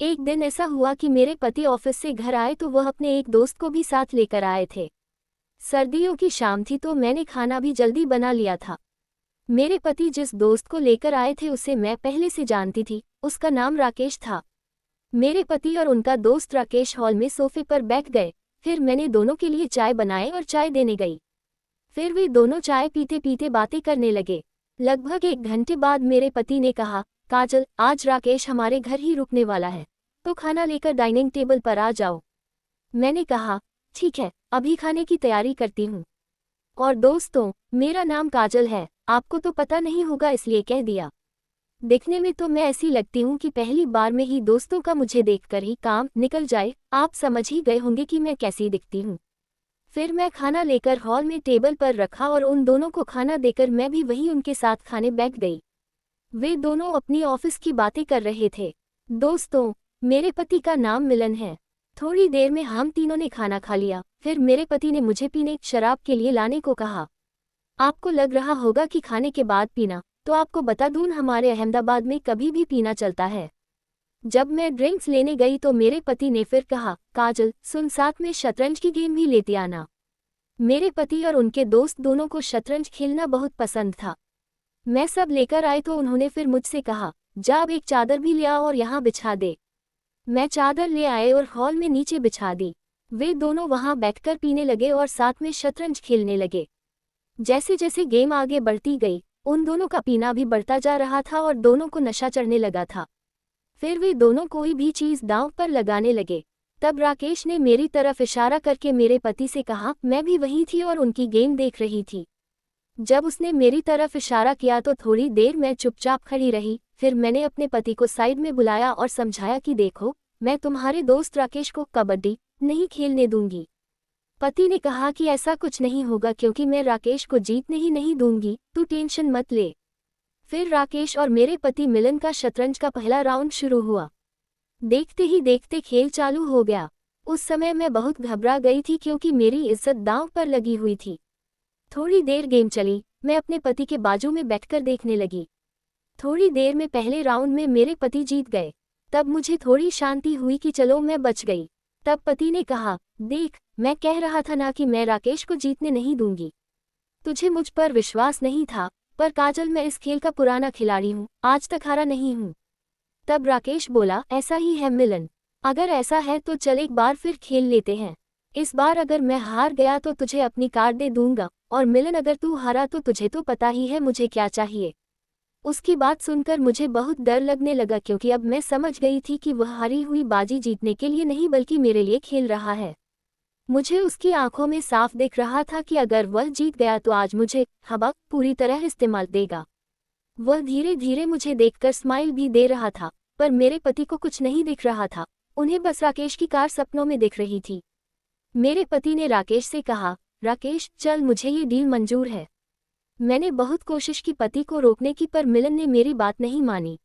एक दिन ऐसा हुआ कि मेरे पति ऑफिस से घर आए तो वह अपने एक दोस्त को भी साथ लेकर आए थे। सर्दियों की शाम थी तो मैंने खाना भी जल्दी बना लिया था। मेरे पति जिस दोस्त को लेकर आए थे उसे मैं पहले से जानती थी, उसका नाम राकेश था। मेरे पति और उनका दोस्त राकेश हॉल में सोफे पर बैठ गए। फिर मैंने दोनों के लिए चाय बनाए और चाय देने गई। फिर वे दोनों चाय पीते पीते बातें करने लगे। लगभग 1 घंटे बाद मेरे पति ने कहा, काजल, आज राकेश हमारे घर ही रुकने वाला है, तो खाना लेकर डाइनिंग टेबल पर आ जाओ। मैंने कहा, ठीक है, अभी खाने की तैयारी करती हूँ। और दोस्तों, मेरा नाम काजल है, आपको तो पता नहीं होगा इसलिए कह दिया। दिखने में तो मैं ऐसी लगती हूँ कि पहली बार में ही दोस्तों का मुझे देखकर ही काम निकल जाए। आप समझ ही गए होंगे कि मैं कैसी दिखती हूँ। फिर मैं खाना लेकर हॉल में टेबल पर रखा और उन दोनों को खाना देकर मैं भी वहीं उनके साथ खाने बैठ गई। वे दोनों अपनी ऑफिस की बातें कर रहे थे। दोस्तों, मेरे पति का नाम मिलन है। थोड़ी देर में हम तीनों ने खाना खा लिया। फिर मेरे पति ने मुझे पीने शराब के लिए लाने को कहा। आपको लग रहा होगा कि खाने के बाद पीना, तो आपको बता दूं, हमारे अहमदाबाद में कभी भी पीना चलता है। जब मैं ड्रिंक्स लेने गई तो मेरे पति ने फिर कहा, काजल सुन, साथ में शतरंज की गेम भी लेते आना। मेरे पति और उनके दोस्त दोनों को शतरंज खेलना बहुत पसंद था। मैं सब लेकर आए तो उन्होंने फिर मुझसे कहा, जा अब एक चादर भी ले आओ और यहाँ बिछा दे। मैं चादर ले आए और हॉल में नीचे बिछा दी। वे दोनों वहाँ बैठकर पीने लगे और साथ में शतरंज खेलने लगे। जैसे जैसे गेम आगे बढ़ती गई, उन दोनों का पीना भी बढ़ता जा रहा था और दोनों को नशा चढ़ने लगा था। फिर वे दोनों कोई भी चीज़ दांव पर लगाने लगे। तब राकेश ने मेरी तरफ इशारा करके मेरे पति से कहा, मैं भी वहीं थी और उनकी गेम देख रही थी। जब उसने मेरी तरफ इशारा किया तो थोड़ी देर मैं चुपचाप खड़ी रही। फिर मैंने अपने पति को साइड में बुलाया और समझाया कि देखो, मैं तुम्हारे दोस्त राकेश को कबड्डी नहीं खेलने दूंगी। पति ने कहा कि ऐसा कुछ नहीं होगा क्योंकि मैं राकेश को जीतने ही नहीं दूंगी, तू टेंशन मत ले। फिर राकेश और मेरे पति मिलन का शतरंज का पहला राउंड शुरू हुआ। देखते ही देखते खेल चालू हो गया। उस समय मैं बहुत घबरा गई थी क्योंकि मेरी इज्जत दांव पर लगी हुई थी। थोड़ी देर गेम चली, मैं अपने पति के बाजू में बैठकर देखने लगी। थोड़ी देर में पहले राउंड में मेरे पति जीत गए। तब मुझे थोड़ी शांति हुई कि चलो मैं बच गई। तब पति ने कहा, देख, मैं कह रहा था ना कि मैं राकेश को जीतने नहीं दूंगी। तुझे मुझ पर विश्वास नहीं था, पर काजल, मैं इस खेल का पुराना खिलाड़ी हूँ, आज तक हारा नहीं हूँ। तब राकेश बोला, ऐसा ही है मिलन, अगर ऐसा है तो चल एक बार फिर खेल लेते हैं। इस बार अगर मैं हार गया तो तुझे अपनी कार दे दूंगा, और मिलन अगर तू हारा तो तुझे तो पता ही है मुझे क्या चाहिए। उसकी बात सुनकर मुझे बहुत डर लगने लगा क्योंकि अब मैं समझ गई थी कि वह हारी हुई बाजी जीतने के लिए नहीं बल्कि मेरे लिए खेल रहा है। मुझे उसकी आंखों में साफ दिख रहा था कि अगर वह जीत गया तो आज मुझे हवा पूरी तरह इस्तेमाल देगा। वह धीरे धीरे मुझे देखकर स्माइल भी दे रहा था, पर मेरे पति को कुछ नहीं दिख रहा था। उन्हें बस राकेश की कार सपनों में दिख रही थी। मेरे पति ने राकेश से कहा, राकेश चल, मुझे ये डील मंजूर है। मैंने बहुत कोशिश की पति को रोकने की, पर मिलन ने मेरी बात नहीं मानी।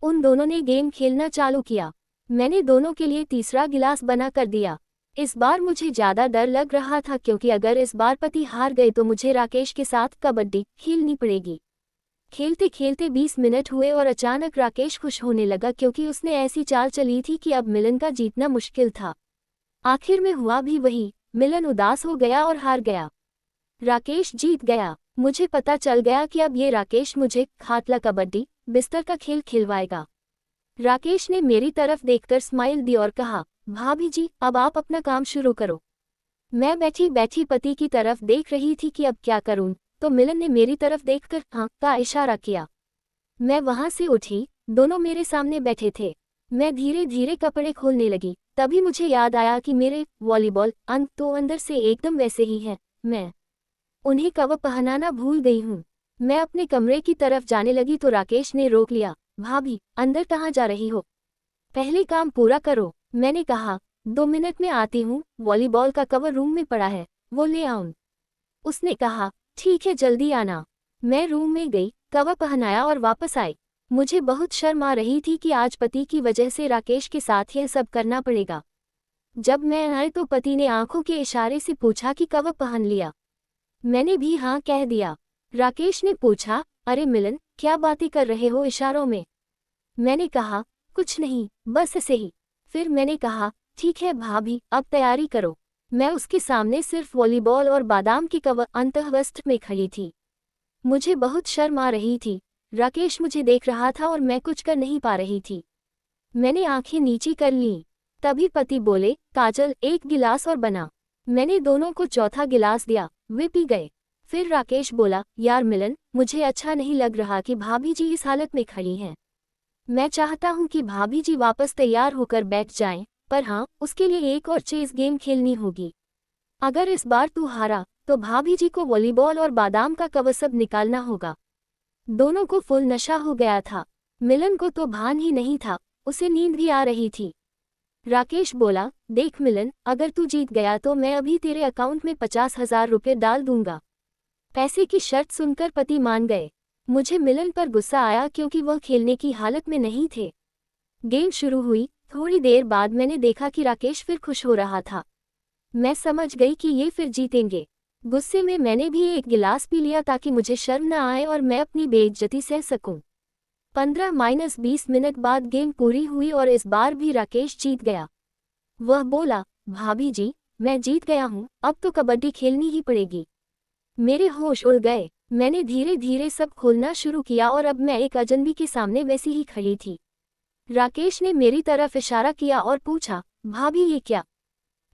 उन दोनों ने गेम खेलना चालू किया। मैंने दोनों के लिए तीसरा गिलास बना कर दिया। इस बार मुझे ज़्यादा डर लग रहा था क्योंकि अगर इस बार पति हार गए तो मुझे राकेश के साथ कबड्डी खेलनी पड़ेगी। खेलते खेलते 20 मिनट हुए और अचानक राकेश खुश होने लगा क्योंकि उसने ऐसी चाल चली थी कि अब मिलन का जीतना मुश्किल था। आखिर में हुआ भी वही, मिलन उदास हो गया और हार गया। राकेश जीत गया। मुझे पता चल गया कि अब ये राकेश मुझे खातला कबड्डी बिस्तर का खेल खिलवाएगा। राकेश ने मेरी तरफ देखकर स्माइल दी और कहा, भाभी जी, अब आप अपना काम शुरू करो। मैं बैठी बैठी पति की तरफ देख रही थी कि अब क्या करूं, तो मिलन ने मेरी तरफ देखकर हाँ का इशारा किया। मैं वहां से उठी, दोनों मेरे सामने बैठे थे। मैं धीरे धीरे कपड़े खोलने लगी। तभी मुझे याद आया कि मेरे वॉलीबॉल अंक तो अंदर से एकदम वैसे ही हैं। मैं उन्हें कवर पहनाना भूल गई हूँ। मैं अपने कमरे की तरफ जाने लगी तो राकेश ने रोक लिया। भाभी, अंदर कहाँ जा रही हो? पहले काम पूरा करो। मैंने कहा, 2 मिनट में आती हूँ, वॉलीबॉल का कवर रूम में पड़ा है, वो ले आऊं। उसने कहा, ठीक है, जल्दी आना। मैं रूम में गई, कवर पहनाया और वापस आई। मुझे बहुत शर्म आ रही थी कि आज पति की वजह से राकेश के साथ यह सब करना पड़ेगा। जब मैं आई तो पति ने आंखों के इशारे से पूछा कि कवर पहन लिया। मैंने भी हाँ कह दिया। राकेश ने पूछा, अरे मिलन, क्या बातें कर रहे हो इशारों में? मैंने कहा, कुछ नहीं, बस ऐसे ही। फिर मैंने कहा, ठीक है भाभी, अब तैयारी करो। मैं उसके सामने सिर्फ वॉलीबॉल और बादाम की कवर अंतःवस्त्र में खड़ी थी। मुझे बहुत शर्म आ रही थी। राकेश मुझे देख रहा था और मैं कुछ कर नहीं पा रही थी। मैंने आंखें नीची कर लीं। तभी पति बोले, काजल एक गिलास और बना। मैंने दोनों को चौथा गिलास दिया, वे पी गए। फिर राकेश बोला, यार मिलन, मुझे अच्छा नहीं लग रहा कि भाभी जी इस हालत में खड़ी हैं। मैं चाहता हूं कि भाभी जी वापस तैयार होकर बैठ जाएं, पर हाँ, उसके लिए एक और चेस गेम खेलनी होगी। अगर इस बार तू हारा तो भाभी जी को वॉलीबॉल और बादाम का कवर सब निकालना होगा। दोनों को फुल नशा हो गया था। मिलन को तो भान ही नहीं था, उसे नींद भी आ रही थी। राकेश बोला, देख मिलन, अगर तू जीत गया तो मैं अभी तेरे अकाउंट में 50,000 रुपये डाल दूंगा। पैसे की शर्त सुनकर पति मान गए। मुझे मिलन पर गुस्सा आया क्योंकि वह खेलने की हालत में नहीं थे। गेम शुरू हुई। थोड़ी देर बाद मैंने देखा कि राकेश फिर खुश हो रहा था। मैं समझ गई कि ये फिर जीतेंगे। गुस्से में मैंने भी एक गिलास पी लिया ताकि मुझे शर्म न आए और मैं अपनी बेइज्जती सह सकूं। 15-20 मिनट बाद गेम पूरी हुई और इस बार भी राकेश जीत गया। वह बोला, भाभी जी, मैं जीत गया हूँ, अब तो कबड्डी खेलनी ही पड़ेगी। मेरे होश उड़ गए। मैंने धीरे धीरे सब खोलना शुरू किया और अब मैं एक अजनबी के सामने वैसी ही खड़ी थी। राकेश ने मेरी तरफ इशारा किया और पूछा, भाभी ये क्या?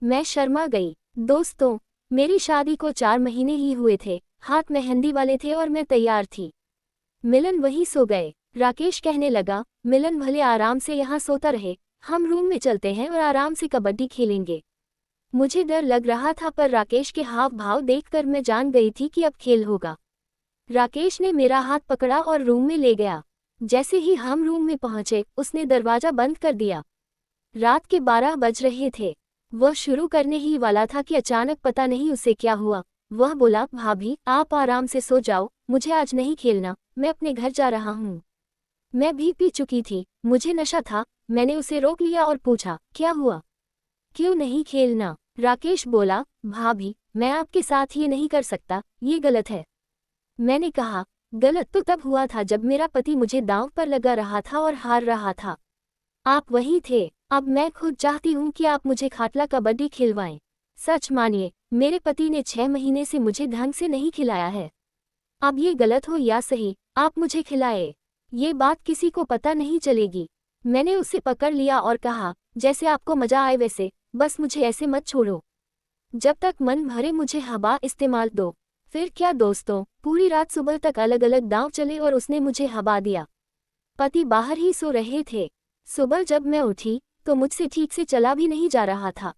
मैं शर्मा गई। दोस्तों, मेरी शादी को 4 महीने ही हुए थे, हाथ मेहंदी वाले थे और मैं तैयार थी। मिलन वहीं सो गए। राकेश कहने लगा, मिलन भले आराम से यहाँ सोता रहे, हम रूम में चलते हैं और आराम से कबड्डी खेलेंगे। मुझे डर लग रहा था पर राकेश के हाव भाव देखकर मैं जान गई थी कि अब खेल होगा। राकेश ने मेरा हाथ पकड़ा और रूम में ले गया। जैसे ही हम रूम में पहुंचे, उसने दरवाजा बंद कर दिया। रात के 12 बज रहे थे। वह शुरू करने ही वाला था कि अचानक पता नहीं उसे क्या हुआ। वह बोला, भाभी आप आराम से सो जाओ, मुझे आज नहीं खेलना, मैं अपने घर जा रहा हूँ। मैं भी पी चुकी थी, मुझे नशा था। मैंने उसे रोक लिया और पूछा, क्या हुआ, क्यों नहीं खेलना? राकेश बोला, भाभी मैं आपके साथ ये नहीं कर सकता, ये गलत है। मैंने कहा, गलत तो तब हुआ था जब मेरा पति मुझे दांव पर लगा रहा था और हार रहा था। आप वही थे। अब मैं खुद चाहती हूँ कि आप मुझे खाटला कबड्डी खिलवाएं। सच मानिए, मेरे पति ने 6 महीने से मुझे ढंग से नहीं खिलाया है। अब ये गलत हो या सही, आप मुझे खिलाए, ये बात किसी को पता नहीं चलेगी। मैंने उसे पकड़ लिया और कहा, जैसे आपको मजा आए वैसे, बस मुझे ऐसे मत छोड़ो। जब तक मन भरे मुझे हवा इस्तेमाल दो। फिर क्या दोस्तों, पूरी रात सुबह तक अलग अलग दांव चले और उसने मुझे हवा दिया। पति बाहर ही सो रहे थे। सुबह जब मैं उठी तो मुझसे ठीक से चला भी नहीं जा रहा था।